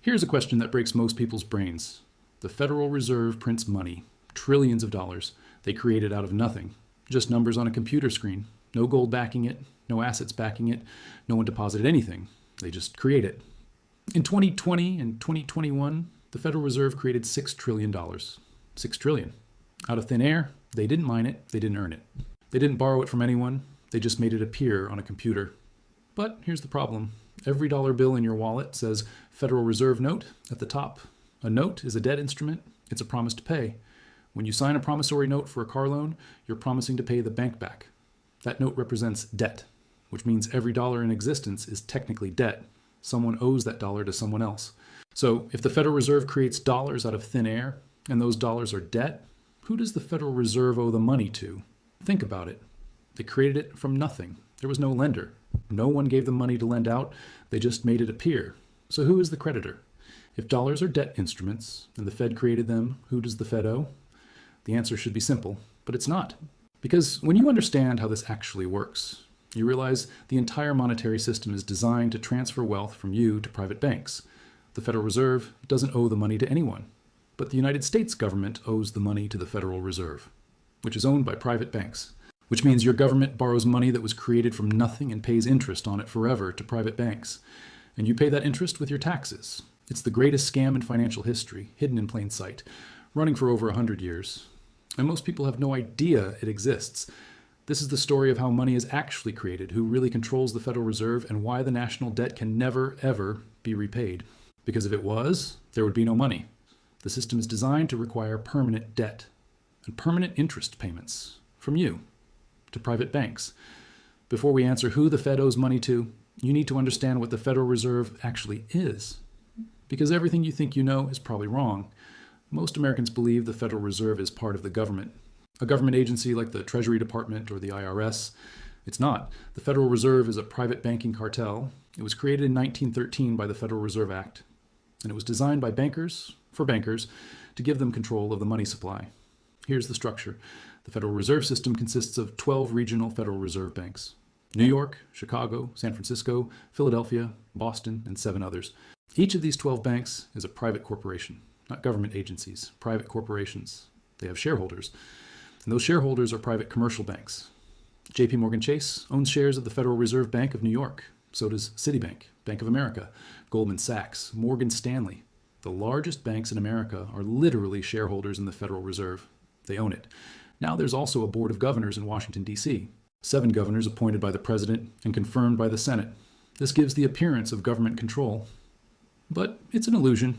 Here's a question that breaks most people's brains. The Federal Reserve prints money, trillions of dollars. They create it out of nothing. Just numbers on a computer screen. No gold backing it, no assets backing it, no one deposited anything. They just create it. In 2020 and 2021, the Federal Reserve created $6 trillion. $6 trillion. Out of thin air, they didn't mine it, they didn't earn it. They didn't borrow it from anyone, they just made it appear on a computer. But here's the problem. Every dollar bill in your wallet says Federal Reserve Note at the top. A note is a debt instrument. It's a promise to pay. When you sign a promissory note for a car loan, you're promising to pay the bank back. That note represents debt, which means every dollar in existence is technically debt. Someone owes that dollar to someone else. So if the Federal Reserve creates dollars out of thin air, and those dollars are debt, who does the Federal Reserve owe the money to? Think about it. They created it from nothing. There was no lender. No one gave them money to lend out. They just made it appear. So who is the creditor? If dollars are debt instruments, and the Fed created them, who does the Fed owe? The answer should be simple, but it's not. Because when you understand how this actually works, you realize the entire monetary system is designed to transfer wealth from you to private banks. The Federal Reserve doesn't owe the money to anyone, but the United States government owes the money to the Federal Reserve, which is owned by private banks. Which means your government borrows money that was created from nothing and pays interest on it forever to private banks. And you pay that interest with your taxes. It's the greatest scam in financial history, hidden in plain sight, running for over 100 years. And most people have no idea it exists. This is the story of how money is actually created, who really controls the Federal Reserve, and why the national debt can never, ever be repaid. Because if it was, there would be no money. The system is designed to require permanent debt and permanent interest payments from you to private banks. Before we answer who the Fed owes money to, you need to understand what the Federal Reserve actually is. Because everything you think you know is probably wrong. Most Americans believe the Federal Reserve is part of the government. A government agency like the Treasury Department or the IRS. It's not. The Federal Reserve is a private banking cartel. It was created in 1913 by the Federal Reserve Act. And it was designed by bankers, for bankers, to give them control of the money supply. Here's the structure. The Federal Reserve System consists of 12 regional Federal Reserve banks. New York, Chicago, San Francisco, Philadelphia, Boston, and 7 others. Each of these 12 banks is a private corporation, not government agencies, private corporations. They have shareholders, and those shareholders are private commercial banks. JP Morgan Chase owns shares of the Federal Reserve Bank of New York. So does Citibank, Bank of America, Goldman Sachs, Morgan Stanley. The largest banks in America are literally shareholders in the Federal Reserve. They own it. Now there's also a board of governors in Washington, D.C. 7 governors appointed by the president and confirmed by the Senate. This gives the appearance of government control. But it's an illusion.